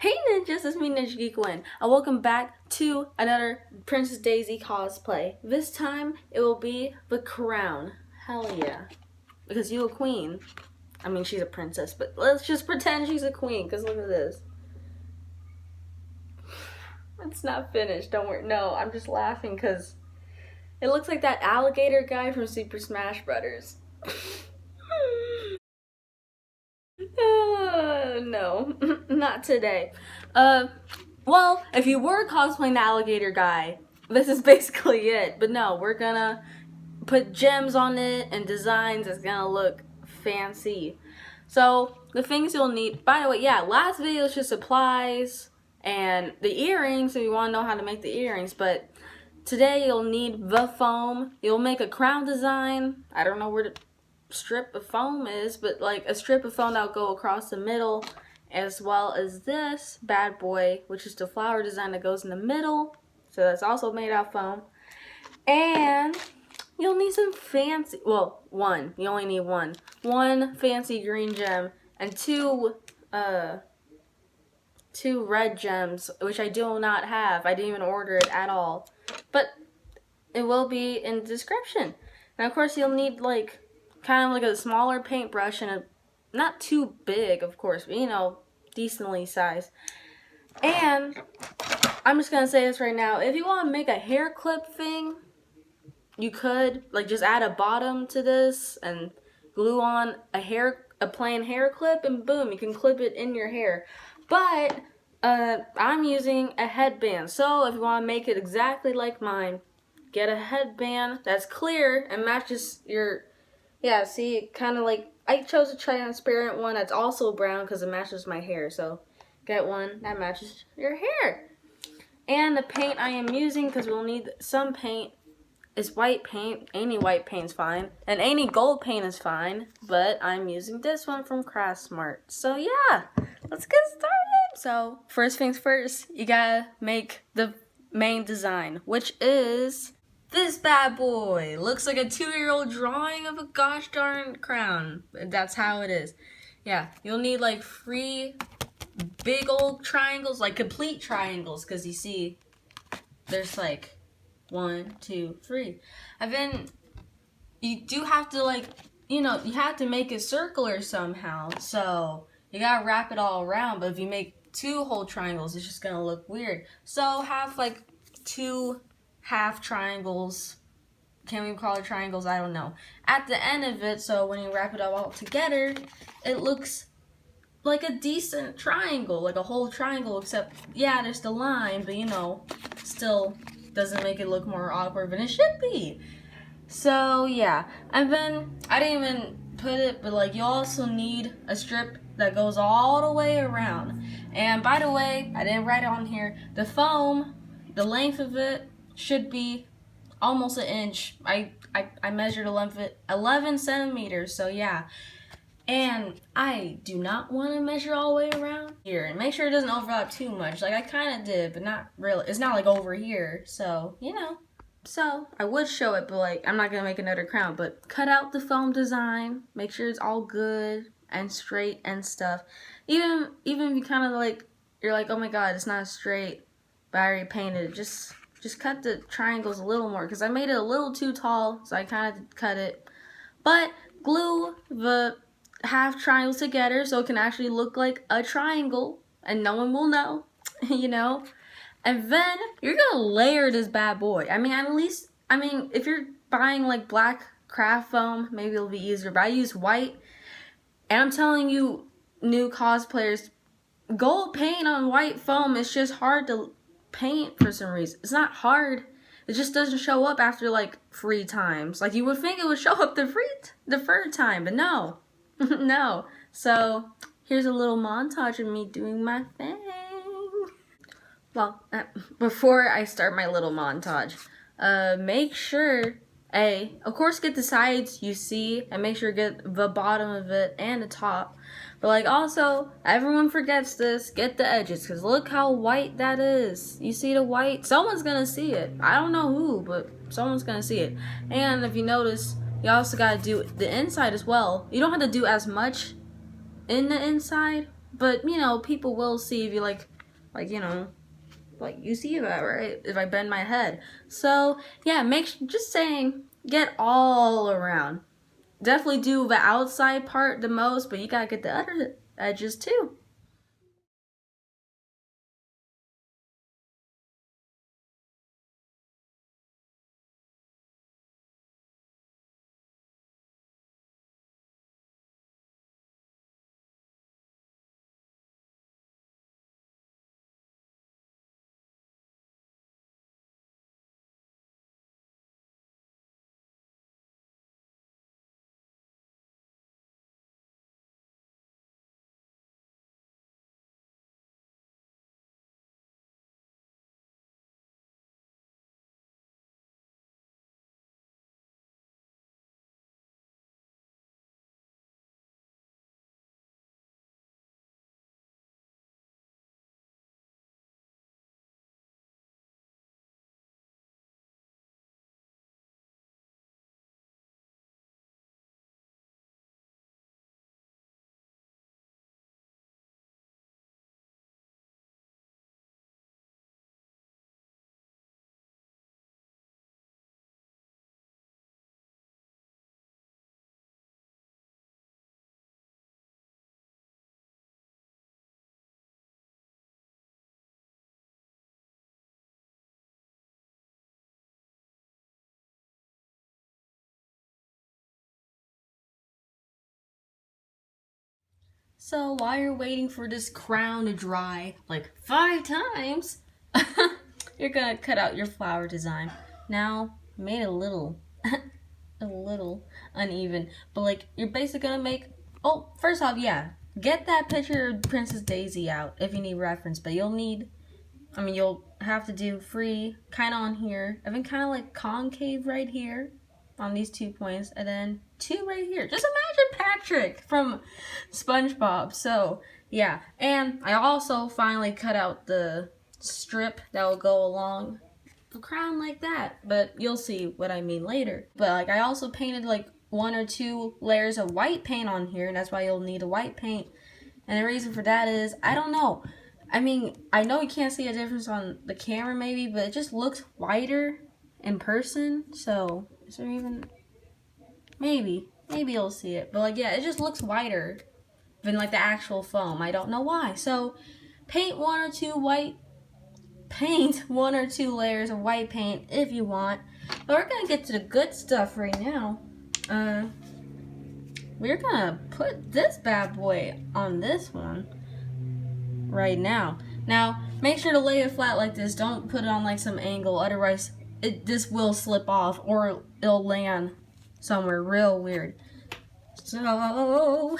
Hey ninjas, it's me Ninja Geek Win, and welcome back to another Princess Daisy cosplay. This time it will be the crown. Hell yeah. Because you a queen. I mean, she's a princess, but let's just pretend she's a queen, because look at this. It's not finished, don't worry. No, I'm just laughing because it looks like that alligator guy from Super Smash Brothers. No, not today. Well, if you were cosplaying the alligator guy, this is basically it. But no, we're gonna put gems on it and designs that's gonna look fancy. So, the things you'll need, by the way, yeah, last video is just supplies and the earrings if you wanna know how to make the earrings, but today you'll need the foam. You'll make a crown design. I don't know where the strip of foam is, but like a strip of foam that'll go across the middle, as well as this bad boy, which is the flower design that goes in the middle. So that's also made out of foam. And you'll need some fancy, well, one. You only need one. One fancy green gem and two red gems, which I do not have. I didn't even order it at all. But it will be in the description. And of course you'll need like kind of like a smaller paintbrush and a not too big, of course, but you know, decently sized. And I'm just gonna say this right now: if you want to make a hair clip thing, you could like just add a bottom to this and glue on a plain hair clip, and boom, you can clip it in your hair. But I'm using a headband, so if you want to make it exactly like mine, get a headband that's clear and matches your. Yeah, see, kind of like, I chose a transparent one that's also brown because it matches my hair. So, get one that matches your hair. And the paint I am using, because we'll need some paint, is white paint. Any white paint's fine. And any gold paint is fine. But I'm using this one from Craftsmart. So, yeah, let's get started. So, first things first, you gotta make the main design, which is this bad boy. Looks like a 2-year-old drawing of a gosh darn crown. That's how it is. Yeah, you'll need like 3 big old triangles, like complete triangles, because you see, there's like 1, 2, 3. And then you do have to like, you know, you have to make it circular somehow. So you gotta wrap it all around. But if you make 2 whole triangles, it's just gonna look weird. So have like 2 half triangles. Can we call it triangles? I don't know. At the end of it, so when you wrap it all together, it looks like a decent triangle, like a whole triangle, except, yeah, there's the line, but you know, still doesn't make it look more awkward than it should be. So, yeah. And then, I didn't even put it, but like, you also need a strip that goes all the way around. And by the way, I didn't write it on here, the foam, the length of it should be almost an inch. I measured the length of it 11 centimeters, so yeah. And I do not want to measure all the way around here. And make sure it doesn't overlap too much. Like I kind of did, but not really. It's not like over here, so, you know. So, I would show it, but like, I'm not going to make another crown. But cut out the foam design. Make sure it's all good and straight and stuff. Even if you kind of like, you're like, oh my god, it's not straight, but I already painted it. Just cut the triangles a little more, because I made it a little too tall, so I kind of cut it. But glue the half triangles together so it can actually look like a triangle, and no one will know, you know? And then you're gonna layer this bad boy. I mean, if you're buying like black craft foam, maybe it'll be easier, but I use white. And I'm telling you, new cosplayers, gold paint on white foam is just hard to paint for some reason. It's not hard, it just doesn't show up after like 3 times. Like you would think it would show up the 3rd time, but no. No. So here's a little montage of me doing my thing. Well, before I start my little montage, make sure, of course get the sides you see, and make sure get the bottom of it and the top. But like also, everyone forgets this, get the edges, because look how white that is. You see the white? Someone's gonna see it. I don't know who, but someone's gonna see it. And if you notice, you also gotta do the inside as well. You don't have to do as much in the inside, But, you know, people will see if you you know, like you see that, right? If I bend my head. So, yeah, just saying, get all around. Definitely do the outside part the most, but you gotta get the other edges too. So while you're waiting for this crown to dry like 5 times, you're gonna cut out your flower design. Now, made a little, a little uneven, but like you're basically gonna make. Oh, first off, yeah, get that picture of Princess Daisy out if you need reference. But you'll have to do free kind of on here, and then kind of like concave right here on these 2 points, and then 2 right here. Just imagine Patrick from SpongeBob. So yeah, and I also finally cut out the strip that will go along the crown like that, but you'll see what I mean later. But like I also painted like 1 or 2 layers of white paint on here, and that's why you'll need a white paint. And the reason for that is, I don't know. I mean, I know you can't see a difference on the camera maybe, but it just looks whiter in person. So, is there even... Maybe you'll see it. But like, yeah, it just looks whiter than like the actual foam. I don't know why. So, paint 1 or 2 layers of white paint if you want. But we're gonna get to the good stuff right now. We're gonna put this bad boy on this one right now. Now, make sure to lay it flat like this. Don't put it on like some angle, otherwise this will slip off or it'll land somewhere real weird. So, oh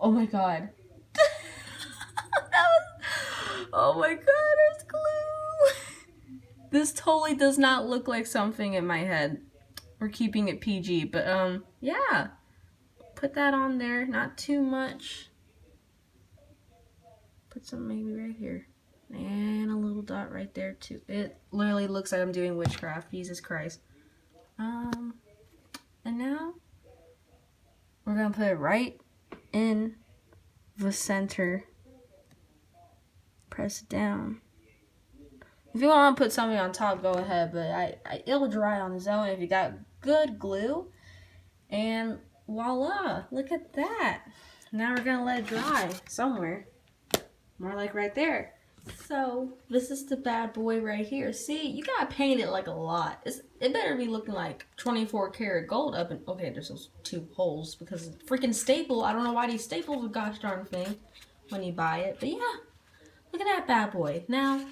my god. Oh my god, there's glue. This totally does not look like something in my head. We're keeping it PG, but yeah. Put that on there, not too much. Put some maybe right here. And a little dot right there too. It literally looks like I'm doing witchcraft, Jesus Christ. And now we're gonna put it right in the center. Press it down. If you want to put something on top, go ahead, but it'll dry on its own if you got good glue. And voila, look at that. Now we're gonna let it dry somewhere. More like right there. So this is the bad boy right here. See, you gotta paint it like a lot. It better be looking like 24 karat gold up and okay, there's those 2 holes because it's freaking staple. I don't know why they staple the gosh darn thing when you buy it. But yeah, look at that bad boy. Now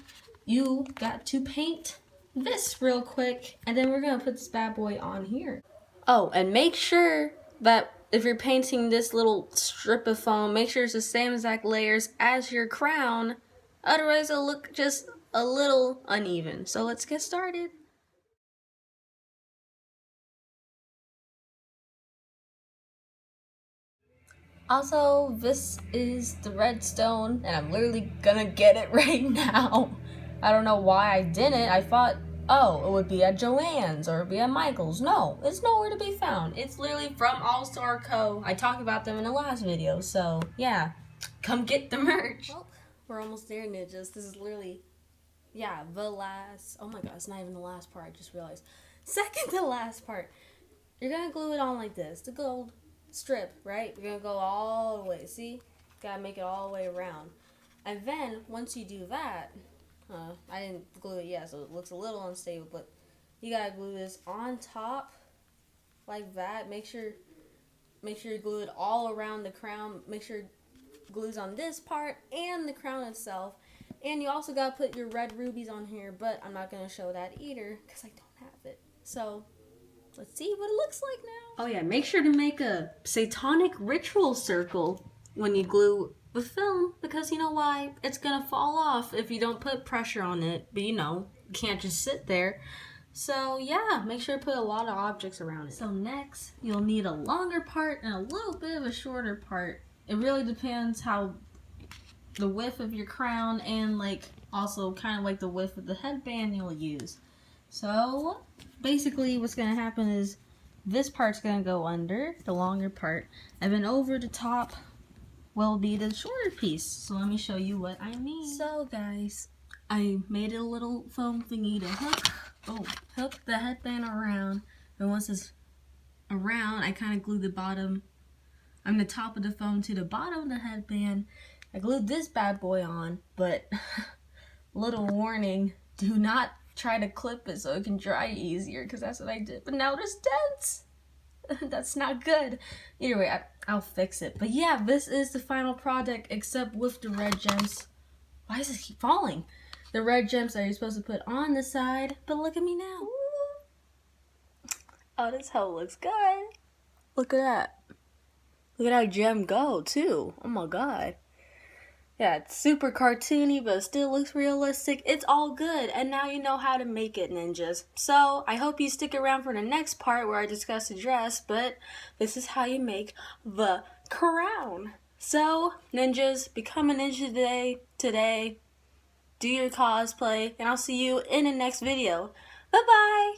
you got to paint this real quick, and then we're gonna put this bad boy on here. Oh, and make sure that if you're painting this little strip of foam, make sure it's the same exact layers as your crown. Otherwise, it'll look just a little uneven. So let's get started. Also, this is the redstone, and I'm literally gonna get it right now. I don't know why I didn't. I thought oh, it would be at Joann's or it would be at Michael's. No, it's nowhere to be found. It's literally from All Star Co. I talked about them in the last video, so yeah, come get the merch. Well, we're almost there, ninjas. This is literally, yeah, the last. Oh my god, it's not even the last part. I just realized. Second to last part. You're gonna glue it on like this, the gold strip, right? You're gonna go all the way. See, gotta make it all the way around. And then once you do that, I didn't glue it yet, so it looks a little unstable, but you gotta glue this on top like that. Make sure you glue it all around the crown. Make sure it glues on this part and the crown itself. And you also gotta put your red rubies on here, but I'm not gonna show that either because I don't have it. So let's see what it looks like now. Oh yeah, make sure to make a satanic ritual circle when you glue the film, because you know why? It's gonna fall off if you don't put pressure on it, but you can't just sit there. So yeah, make sure to put a lot of objects around it. So next, you'll need a longer part and a little bit of a shorter part. It really depends how the width of your crown and also kind of like the width of the headband you'll use. So basically what's gonna happen is this part's gonna go under, the longer part, and then over the top will be the shorter piece. So let me show you what I mean. So guys, I made a little foam thingy to hook the headband around, and once it's around, I kind of glue the top of the foam to the bottom of the headband. I glued this bad boy on, but little warning, do not try to clip it so it can dry easier, because that's what I did, but now there's dents. That's not good. Either way, I'll fix it. But yeah, this is the final product, except with the red gems. Why does this keep falling? The red gems that you're supposed to put on the side, but look at me now. Ooh. Oh, this hoe looks good. Look at that. Look at how gem go, too. Oh my god. Yeah, it's super cartoony, but it still looks realistic. It's all good, and now you know how to make it, ninjas. So, I hope you stick around for the next part where I discuss the dress, but this is how you make the crown. So, ninjas, become a ninja today. Do your cosplay, and I'll see you in the next video. Bye-bye!